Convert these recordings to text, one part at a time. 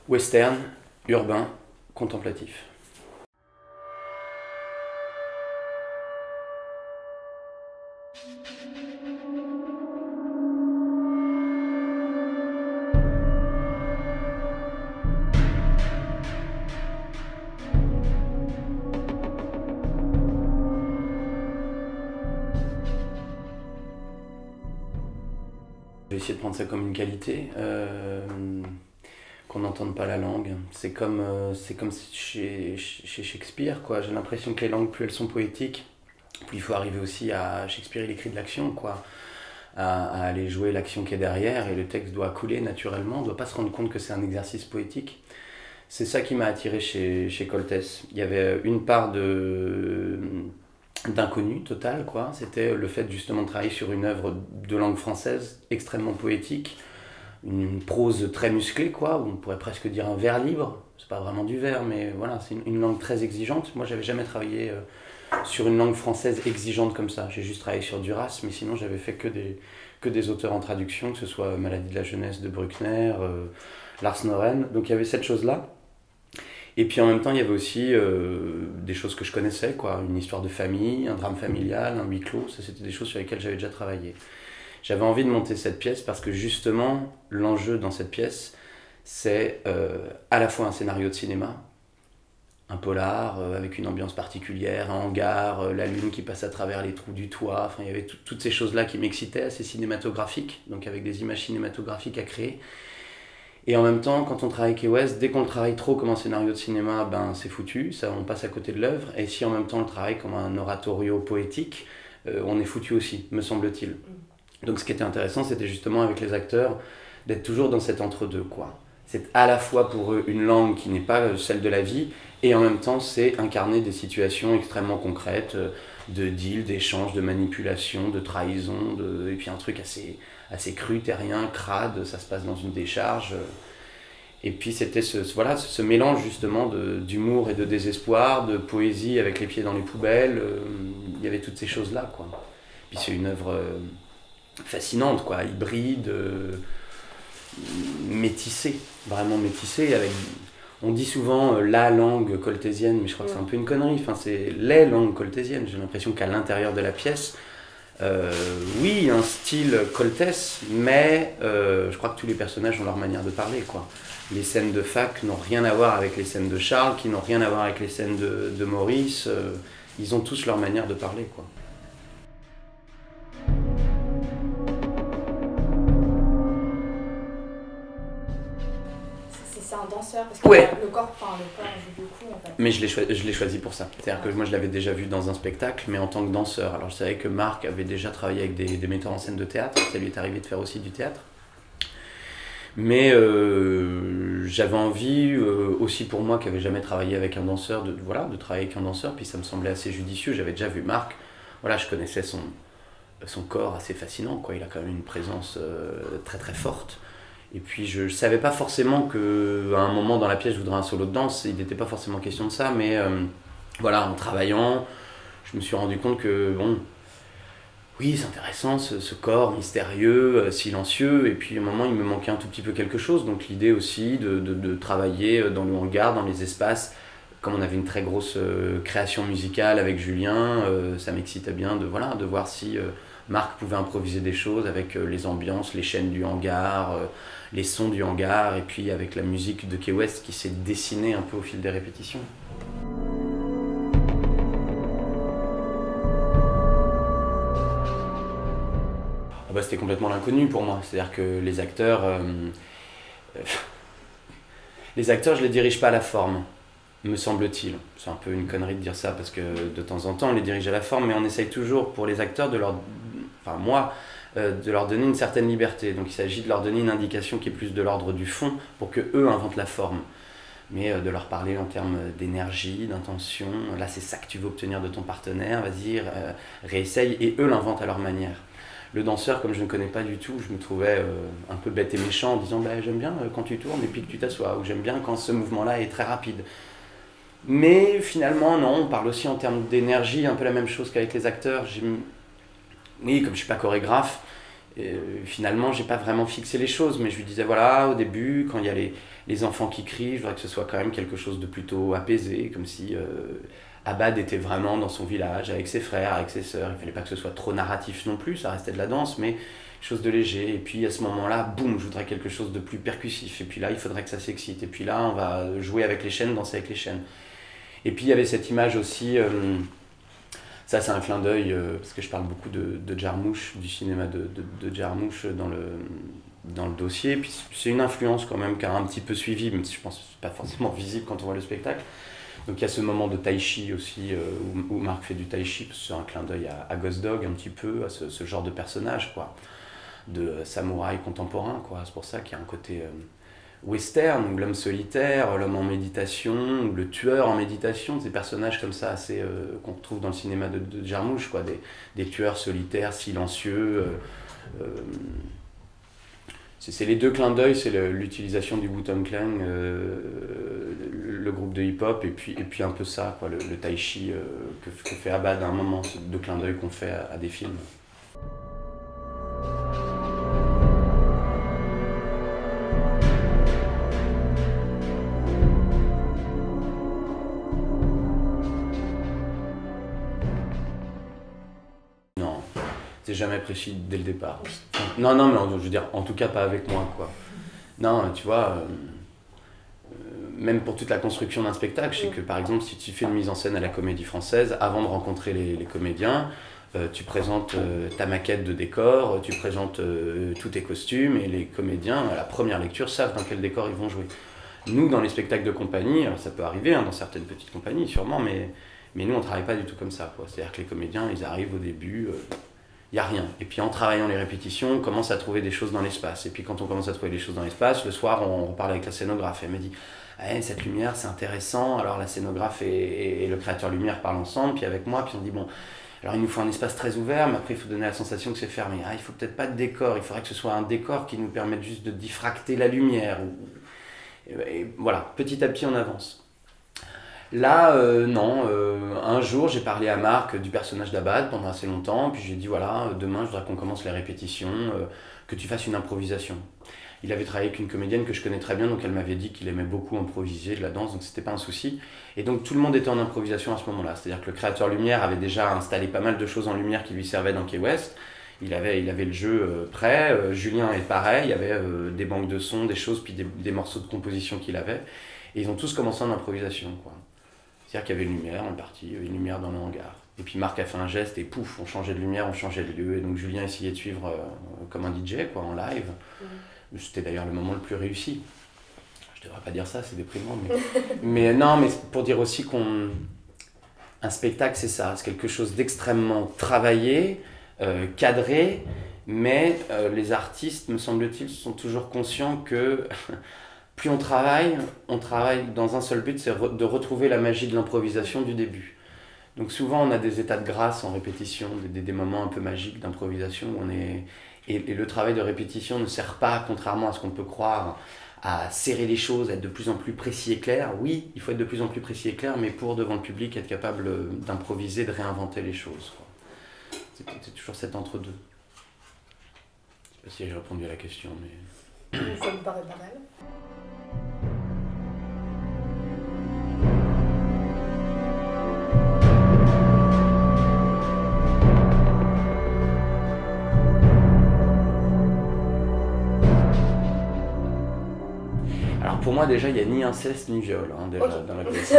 Western, urbain, contemplatif. Je vais essayer de prendre ça comme une qualité, qu'on n'entende pas la langue. C'est comme chez Shakespeare, quoi. J'ai l'impression que les langues, plus elles sont poétiques, plus il faut arriver aussi à Shakespeare, il écrit de l'action, quoi. À aller jouer l'action qui est derrière, et le texte doit couler naturellement, on ne doit pas se rendre compte que c'est un exercice poétique. C'est ça qui m'a attiré chez Coltès. Il y avait une part d'inconnu total, quoi. C'était le fait justement de travailler sur une œuvre de langue française extrêmement poétique, une prose très musclée, quoi, où on pourrait presque dire un vers libre. C'est pas vraiment du vers, mais voilà, c'est une langue très exigeante. Moi, j'avais jamais travaillé sur une langue française exigeante comme ça. J'ai juste travaillé sur Duras, mais sinon, j'avais fait que des auteurs en traduction, que ce soit Maladie de la jeunesse de Bruckner, Lars Noren. Donc, il y avait cette chose-là. Et puis en même temps, il y avait aussi des choses que je connaissais, quoi. Une histoire de famille, un drame familial, un huis clos. Ça, c'était des choses sur lesquelles j'avais déjà travaillé. J'avais envie de monter cette pièce parce que justement, l'enjeu dans cette pièce, c'est à la fois un scénario de cinéma, un polar avec une ambiance particulière, un hangar, la lune qui passe à travers les trous du toit. Enfin, il y avait toutes ces choses-là qui m'excitaient, assez cinématographiques, donc avec des images cinématographiques à créer. Et en même temps, quand on travaille avec Key West, dès qu'on le travaille trop comme un scénario de cinéma, ben c'est foutu, ça, on passe à côté de l'œuvre. Et si en même temps on le travaille comme un oratorio poétique, on est foutu aussi, me semble-t-il. Donc ce qui était intéressant, c'était justement avec les acteurs d'être toujours dans cet entre-deux, quoi. C'est à la fois pour eux une langue qui n'est pas celle de la vie, et en même temps c'est incarner des situations extrêmement concrètes, de deal, d'échanges, de manipulation, de trahison, et puis un truc assez cru, terrien, crade, ça se passe dans une décharge. Et puis c'était ce mélange justement d'humour et de désespoir, de poésie avec les pieds dans les poubelles, il y avait toutes ces choses-là, quoi. Puis c'est une œuvre fascinante, quoi, hybride, métissée, vraiment métissée. On dit souvent la langue coltésienne, mais je crois que c'est un peu une connerie. Enfin, c'est les langues coltésiennes. J'ai l'impression qu'à l'intérieur de la pièce, oui, un style coltès, mais je crois que tous les personnages ont leur manière de parler, quoi. Les scènes de fac n'ont rien à voir avec les scènes de Charles, qui n'ont rien à voir avec les scènes de Maurice. Ils ont tous leur manière de parler, quoi. C'est un danseur, parce que Ouais. le corps joue beaucoup en fait. Mais je l'ai choisi pour ça. C'est-à-dire que moi je l'avais déjà vu dans un spectacle, mais en tant que danseur. Alors je savais que Marc avait déjà travaillé avec des metteurs en scène de théâtre, ça lui est arrivé de faire aussi du théâtre. Mais j'avais envie, aussi pour moi qui n'avais jamais travaillé avec un danseur, de travailler avec un danseur, puis ça me semblait assez judicieux. J'avais déjà vu Marc, voilà, je connaissais son corps assez fascinant, quoi. Il a quand même une présence très très forte. Et puis je savais pas forcément qu'à un moment dans la pièce je voudrais un solo de danse, il n'était pas forcément question de ça, mais voilà, en travaillant, je me suis rendu compte que bon, oui c'est intéressant ce corps mystérieux, silencieux, et puis à un moment il me manquait un tout petit peu quelque chose, donc l'idée aussi de travailler dans le hangar, dans les espaces, comme on avait une très grosse création musicale avec Julien, ça m'excitait bien de voir si Marc pouvait improviser des choses avec les ambiances, les chaînes du hangar, les sons du hangar, et puis avec la musique de Key West qui s'est dessinée un peu au fil des répétitions. Ah bah, c'était complètement l'inconnu pour moi, c'est-à-dire que les acteurs, je les dirige pas à la forme, me semble-t-il. C'est un peu une connerie de dire ça parce que de temps en temps on les dirige à la forme, mais on essaye toujours pour les acteurs de leur donner une certaine liberté. Donc il s'agit de leur donner une indication qui est plus de l'ordre du fond pour qu'eux inventent la forme. Mais de leur parler en termes d'énergie, d'intention. Là, c'est ça que tu veux obtenir de ton partenaire, vas-y, réessaye. Et eux l'inventent à leur manière. Le danseur, comme je ne connais pas du tout, je me trouvais un peu bête et méchant en disant bah, j'aime bien quand tu tournes et puis que tu t'assois, ou j'aime bien quand ce mouvement-là est très rapide. Mais finalement, non, on parle aussi en termes d'énergie, un peu la même chose qu'avec les acteurs. Oui, comme je ne suis pas chorégraphe, Et finalement, j'ai pas vraiment fixé les choses, mais je lui disais voilà, au début, quand il y a les enfants qui crient, je voudrais que ce soit quand même quelque chose de plutôt apaisé, comme si Abad était vraiment dans son village, avec ses frères, avec ses sœurs. Il fallait pas que ce soit trop narratif non plus, ça restait de la danse, mais chose de léger. Et puis à ce moment-là, boum, je voudrais quelque chose de plus percussif. Et puis là, il faudrait que ça s'excite. Et puis là, on va jouer avec les chaînes, danser avec les chaînes. Et puis il y avait cette image aussi. Ça, c'est un clin d'œil, parce que je parle beaucoup de Jarmusch, du cinéma de Jarmusch dans le dossier. Puis c'est une influence quand même qui a un petit peu suivi, même si je pense que c'est pas forcément visible quand on voit le spectacle. Donc il y a ce moment de tai chi aussi, où Marc fait du tai chi, parce que c'est un clin d'œil à Ghost Dog un petit peu, à ce genre de personnage, quoi, de samouraï contemporain, quoi. C'est pour ça qu'il y a un côté western, ou l'homme solitaire, l'homme en méditation, ou le tueur en méditation, des personnages comme ça assez qu'on retrouve dans le cinéma de Jarmusch, quoi, des tueurs solitaires, silencieux. C'est les deux clins d'œil, c'est l'utilisation du Wu-Tang Clan, le groupe de hip-hop, et puis un peu ça, quoi, le tai chi que fait Abad à un moment, c'est deux clins d'œil qu'on fait à des films. C'est jamais précis dès le départ. Non, mais je veux dire, en tout cas pas avec moi, quoi. Non, tu vois, même pour toute la construction d'un spectacle, je sais que par exemple, si tu fais une mise en scène à la Comédie Française, avant de rencontrer les comédiens, tu présentes ta maquette de décor, tu présentes tous tes costumes, et les comédiens, à la première lecture, savent dans quel décor ils vont jouer. Nous, dans les spectacles de compagnie, alors ça peut arriver, hein, dans certaines petites compagnies sûrement, mais nous, on ne travaille pas du tout comme ça, quoi. C'est-à-dire que les comédiens, ils arrivent au début... il n'y a rien. Et puis en travaillant les répétitions, on commence à trouver des choses dans l'espace. Et puis quand on commence à trouver des choses dans l'espace, le soir, on reparle avec la scénographe. Elle me dit hey, cette lumière, c'est intéressant. Alors la scénographe et le créateur lumière parlent ensemble, puis avec moi, puis on dit bon, alors il nous faut un espace très ouvert, mais après il faut donner la sensation que c'est fermé. Ah, il faut peut-être pas de décor, il faudrait que ce soit un décor qui nous permette juste de diffracter la lumière. Et voilà, petit à petit on avance. Là, non. Un jour, j'ai parlé à Marc du personnage d'Abad pendant assez longtemps, puis j'ai dit voilà, demain, je voudrais qu'on commence les répétitions, que tu fasses une improvisation. Il avait travaillé avec une comédienne que je connais très bien, donc elle m'avait dit qu'il aimait beaucoup improviser de la danse, donc c'était pas un souci. Et donc tout le monde était en improvisation à ce moment-là. C'est-à-dire que le créateur lumière avait déjà installé pas mal de choses en lumière qui lui servaient dans Key West. Il avait le jeu prêt. Julien est pareil, il y avait des banques de sons, des choses, puis des morceaux de composition qu'il avait. Et ils ont tous commencé en improvisation, quoi. C'est-à-dire qu'il y avait une lumière, on est parti, il y avait une lumière dans le hangar. Et puis Marc a fait un geste et pouf, on changeait de lumière, on changeait de lieu. Et donc Julien essayait de suivre comme un DJ, quoi, en live. C'était d'ailleurs le moment le plus réussi. Je devrais pas dire ça, c'est déprimant. Mais non, mais pour dire aussi un spectacle, c'est ça. C'est quelque chose d'extrêmement travaillé, cadré. Mais les artistes, me semble-t-il, sont toujours conscients que... Plus on travaille dans un seul but, c'est de retrouver la magie de l'improvisation du début. Donc souvent on a des états de grâce en répétition, des moments un peu magiques d'improvisation où on est... Et le travail de répétition ne sert pas, contrairement à ce qu'on peut croire, à serrer les choses, à être de plus en plus précis et clair. Oui, il faut être de plus en plus précis et clair, mais pour devant le public être capable d'improviser, de réinventer les choses, quoi. C'est toujours cet entre-deux. Je ne sais pas si j'ai répondu à la question, mais... Ça me paraît pas mal. Alors pour moi déjà il n'y a ni inceste ni viol déjà, okay, dans la pièce.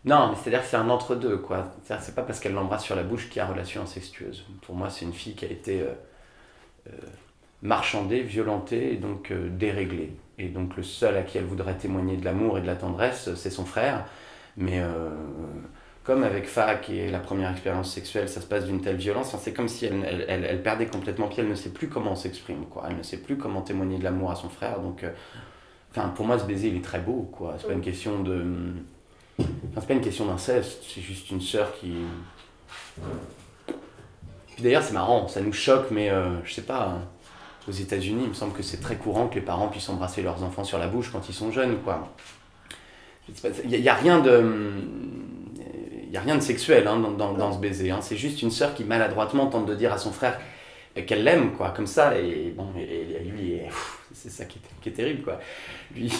Non, mais c'est-à-dire que c'est un entre-deux, quoi. C'est pas parce qu'elle l'embrasse sur la bouche qu'il y a relation incestueuse. Pour moi c'est une fille qui a été marchandée, violentée et donc déréglée. Et donc le seul à qui elle voudrait témoigner de l'amour et de la tendresse, c'est son frère. Mais comme avec Fa, qui est la première expérience sexuelle, ça se passe d'une telle violence, enfin, c'est comme si elle perdait complètement pied, elle ne sait plus comment on s'exprime, quoi. Elle ne sait plus comment témoigner de l'amour à son frère. Donc, pour moi, ce baiser, il est très beau, quoi. C'est pas une question de... c'est pas une question d'inceste, c'est juste une sœur qui... Puis d'ailleurs, c'est marrant, ça nous choque, mais je sais pas... Aux États-Unis, il me semble que c'est très courant que les parents puissent embrasser leurs enfants sur la bouche quand ils sont jeunes, quoi. Il n'y a rien de sexuel hein, dans ce baiser. Hein. C'est juste une sœur qui maladroitement tente de dire à son frère qu'elle l'aime, quoi, comme ça, et bon, et lui, c'est ça qui est terrible, quoi. Lui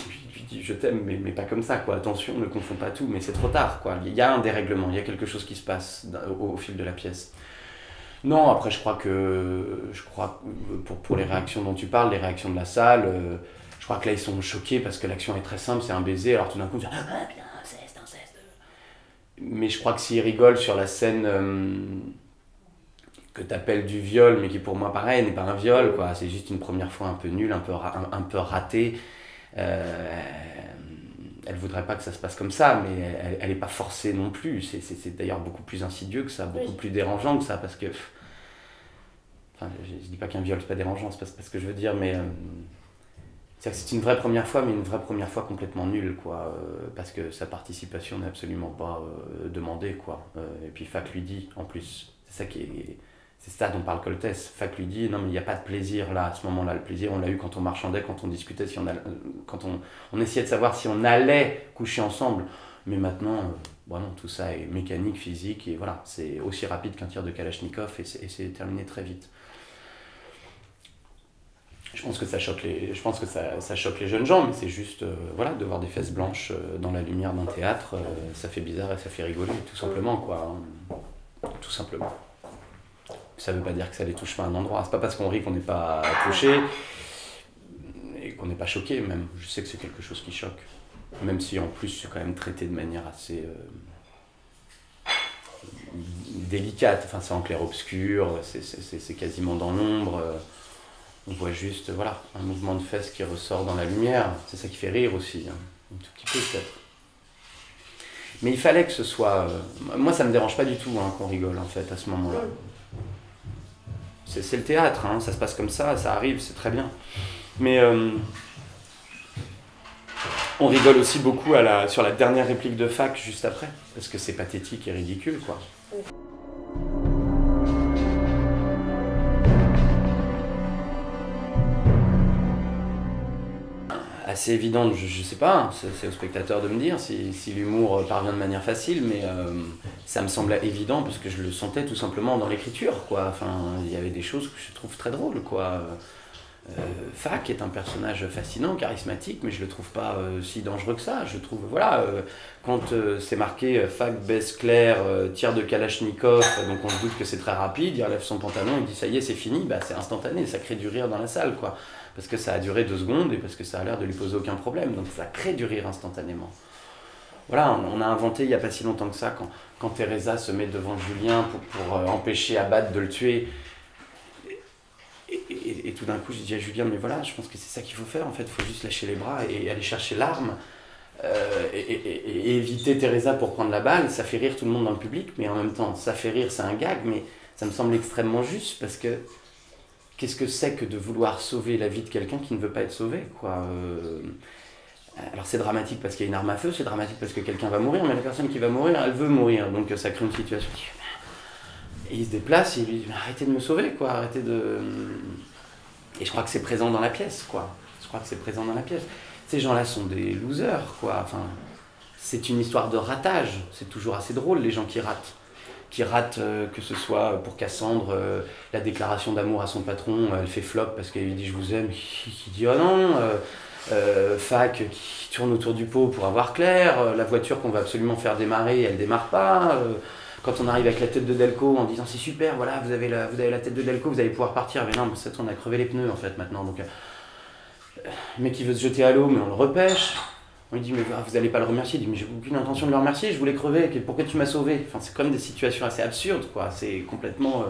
dit je t'aime, mais pas comme ça, quoi, attention, ne confonds pas tout, mais c'est trop tard, quoi. Il y a un dérèglement, il y a quelque chose qui se passe au fil de la pièce. Non, après, je crois que pour les réactions dont tu parles, les réactions de la salle, je crois que là, ils sont choqués parce que l'action est très simple, c'est un baiser, alors tout d'un coup, ils disent ah, bien, inceste, inceste. Mais je crois que s'ils rigolent sur la scène que t'appelles du viol, mais qui pour moi, pareil, n'est pas un viol, quoi. C'est juste une première fois un peu nulle, un peu ratée. Elle voudrait pas que ça se passe comme ça, mais elle est pas forcée non plus. C'est d'ailleurs beaucoup plus insidieux que ça, beaucoup plus dérangeant que ça, parce que... Enfin, je dis pas qu'un viol c'est pas dérangeant, c'est pas ce que je veux dire, mais... c'est une vraie première fois, mais une vraie première fois complètement nulle, quoi. Parce que sa participation n'est absolument pas demandée, quoi. Et puis Fac lui dit, en plus, c'est ça dont parle Coltès. Fac lui dit, non mais il n'y a pas de plaisir là, à ce moment-là. Le plaisir, on l'a eu quand on marchandait, quand on discutait, quand on essayait de savoir si on allait coucher ensemble. Mais maintenant, bon non, tout ça est mécanique, physique, et voilà, c'est aussi rapide qu'un tir de Kalachnikov, et c'est terminé très vite. Je pense que ça choque les jeunes gens, mais c'est juste, voilà, de voir des fesses blanches dans la lumière d'un théâtre, ça fait bizarre et ça fait rigoler, tout simplement, quoi. Tout simplement. Ça veut pas dire que ça les touche pas à un endroit. C'est pas parce qu'on rit qu'on n'est pas touché et qu'on n'est pas choqué, même. Je sais que c'est quelque chose qui choque. Même si en plus c'est quand même traité de manière assez délicate. Enfin, c'est en clair-obscur, c'est quasiment dans l'ombre. On voit juste, voilà, un mouvement de fesses qui ressort dans la lumière. C'est ça qui fait rire aussi, hein. Un tout petit peu peut-être. Mais il fallait que ce soit... moi, ça me dérange pas du tout, hein, qu'on rigole, en fait, à ce moment-là. C'est le théâtre, hein, ça se passe comme ça arrive, c'est très bien. Mais on rigole aussi beaucoup sur la dernière réplique de Fac juste après, parce que c'est pathétique et ridicule, quoi. Assez évidente, je sais pas, c'est au spectateur de me dire si l'humour parvient de manière facile, mais ça me semblait évident parce que je le sentais tout simplement dans l'écriture, quoi. Enfin, il y avait des choses que je trouve très drôles, quoi. Fac est un personnage fascinant, charismatique, mais je le trouve pas si dangereux que ça. Je trouve, voilà, quand c'est marqué Fac baisse Claire, tir de Kalachnikov, donc on se doute que c'est très rapide, il relève son pantalon, il dit ça y est, c'est fini, bah, c'est instantané, ça crée du rire dans la salle, quoi. Parce que ça a duré 2 secondes et parce que ça a l'air de lui poser aucun problème, donc ça crée du rire instantanément. Voilà, on a inventé il n'y a pas si longtemps que ça, quand Teresa se met devant Julien pour empêcher Abad de le tuer. Et tout d'un coup, je dis à Julien, mais voilà, je pense que c'est ça qu'il faut faire, en fait, il faut juste lâcher les bras et aller chercher l'arme et éviter Teresa pour prendre la balle. Ça fait rire tout le monde dans le public, mais en même temps, ça fait rire, c'est un gag, mais ça me semble extrêmement juste, parce que qu'est-ce que c'est que de vouloir sauver la vie de quelqu'un qui ne veut pas être sauvé, quoi. Alors c'est dramatique parce qu'il y a une arme à feu, c'est dramatique parce que quelqu'un va mourir, mais la personne qui va mourir, elle veut mourir, donc ça crée une situation qui... Et il se déplace et il lui dit arrêtez de me sauver, quoi, arrêtez de... Et je crois que c'est présent dans la pièce, quoi. Je crois que c'est présent dans la pièce. Ces gens-là sont des losers, quoi. Enfin, c'est une histoire de ratage. C'est toujours assez drôle, les gens qui ratent. Que ce soit pour Cassandre, la déclaration d'amour à son patron, elle fait flop parce qu'elle lui dit je vous aime, qui dit oh non, Fac qui tourne autour du pot pour avoir Claire, la voiture qu'on va absolument faire démarrer, elle démarre pas. Quand on arrive avec la tête de Delco en disant c'est super, voilà, vous avez la tête de Delco, vous allez pouvoir partir. Mais non, on a crevé les pneus en fait maintenant. Donc, le mec qui veut se jeter à l'eau, mais on le repêche. On lui dit mais vous n'allez pas le remercier. Il dit mais j'ai aucune intention de le remercier, je voulais crever, pourquoi tu m'as sauvé? Enfin, c'est quand même des situations assez absurdes, quoi. C'est complètement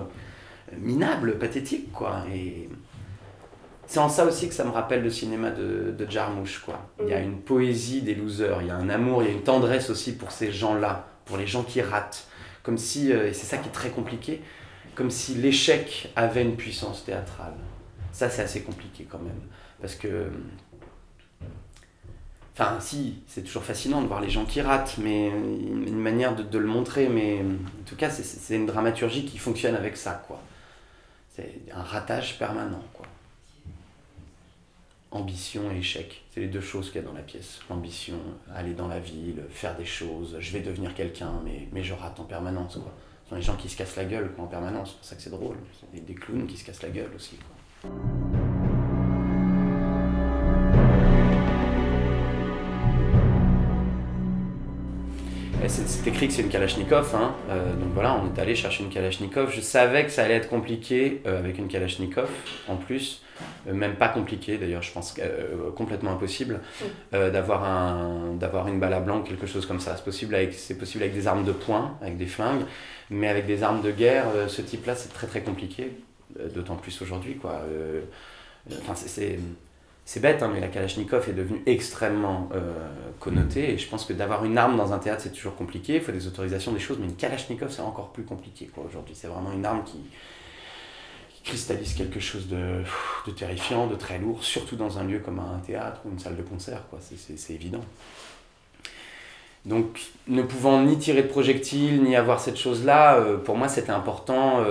minable, pathétique, quoi. Et c'est en ça aussi que ça me rappelle le cinéma de Jarmusch, quoi. Il y a une poésie des losers, il y a un amour, il y a une tendresse aussi pour ces gens-là, pour les gens qui ratent. Comme si, et c'est ça qui est très compliqué, comme si l'échec avait une puissance théâtrale. Ça, c'est assez compliqué quand même. Parce que... Enfin, si, c'est toujours fascinant de voir les gens qui ratent, mais une manière de le montrer, mais en tout cas, c'est une dramaturgie qui fonctionne avec ça, quoi. C'est un ratage permanent, quoi. Ambition et échec, c'est les deux choses qu'il y a dans la pièce. L'ambition, aller dans la ville, faire des choses, je vais devenir quelqu'un, mais je rate en permanence, quoi. Dans les gens qui se cassent la gueule quoi, en permanence, c'est pour ça que c'est drôle. C'est des clowns qui se cassent la gueule aussi. Quoi. C'est écrit que c'est une Kalachnikov, hein. Donc voilà, on est allé chercher une Kalachnikov. Je savais que ça allait être compliqué avec une Kalachnikov en plus, même pas compliqué d'ailleurs, je pense complètement impossible d'avoir une balle à blanc, quelque chose comme ça. C'est possible avec des armes de poing, avec des flingues, mais avec des armes de guerre, ce type-là, c'est très très compliqué, d'autant plus aujourd'hui, quoi. Enfin, c'est bête, hein, mais la Kalachnikov est devenue extrêmement connotée et je pense que d'avoir une arme dans un théâtre c'est toujours compliqué, il faut des autorisations, des choses, mais une Kalachnikov c'est encore plus compliqué quoi, aujourd'hui. C'est vraiment une arme qui cristallise quelque chose de terrifiant, de très lourd, surtout dans un lieu comme un théâtre ou une salle de concert, quoi. C'est évident. Donc, ne pouvant ni tirer de projectiles, ni avoir cette chose-là, pour moi c'était important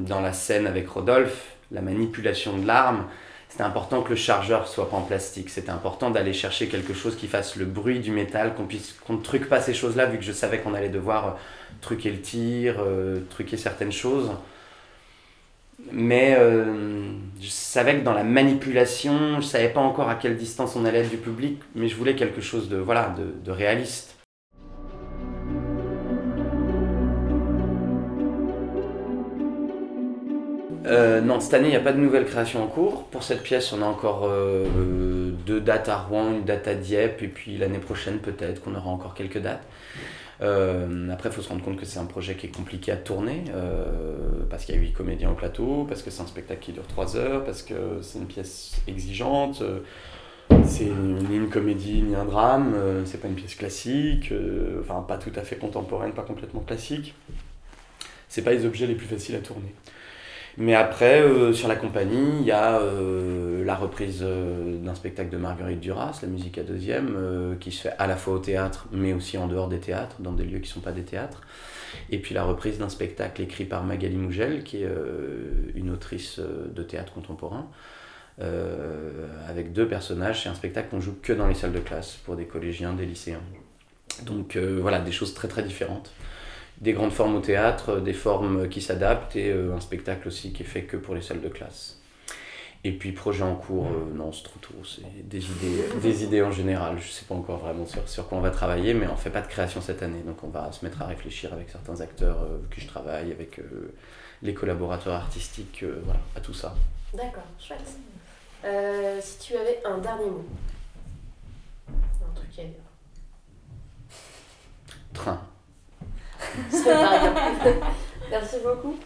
dans la scène avec Rodolphe, la manipulation de l'arme. C'était important que le chargeur soit pas en plastique, c'était important d'aller chercher quelque chose qui fasse le bruit du métal, qu'on ne truque pas ces choses-là, vu que je savais qu'on allait devoir truquer le tir, truquer certaines choses. Mais je savais que dans la manipulation, je savais pas encore à quelle distance on allait être du public, mais je voulais quelque chose de réaliste. Non, cette année, il n'y a pas de nouvelle création en cours. Pour cette pièce, on a encore 2 dates à Rouen, une date à Dieppe, et puis l'année prochaine, peut-être qu'on aura encore quelques dates. Après, il faut se rendre compte que c'est un projet qui est compliqué à tourner, parce qu'il y a 8 comédiens au plateau, parce que c'est un spectacle qui dure 3 heures, parce que c'est une pièce exigeante, c'est ni une comédie ni un drame, c'est pas une pièce classique, enfin pas tout à fait contemporaine, pas complètement classique. C'est pas les objets les plus faciles à tourner. Mais après, sur la compagnie, il y a la reprise d'un spectacle de Marguerite Duras, La musique à deuxième, qui se fait à la fois au théâtre, mais aussi en dehors des théâtres, dans des lieux qui ne sont pas des théâtres. Et puis la reprise d'un spectacle écrit par Magali Mougel, qui est une autrice de théâtre contemporain, avec 2 personnages. C'est un spectacle qu'on joue que dans les salles de classe, pour des collégiens, des lycéens. Donc voilà, des choses très très différentes. Des grandes formes au théâtre, des formes qui s'adaptent et un spectacle aussi qui est fait que pour les salles de classe. Et puis projet en cours, non c'est trop tôt, c'est des idées en général. Je ne sais pas encore vraiment sur quoi on va travailler, mais on ne fait pas de création cette année. Donc on va se mettre à réfléchir avec certains acteurs que je travaille, avec les collaborateurs artistiques, voilà, à tout ça. D'accord, chouette. Si tu avais un dernier mot, un truc à dire. Train. Ça me paraît bien. Merci beaucoup.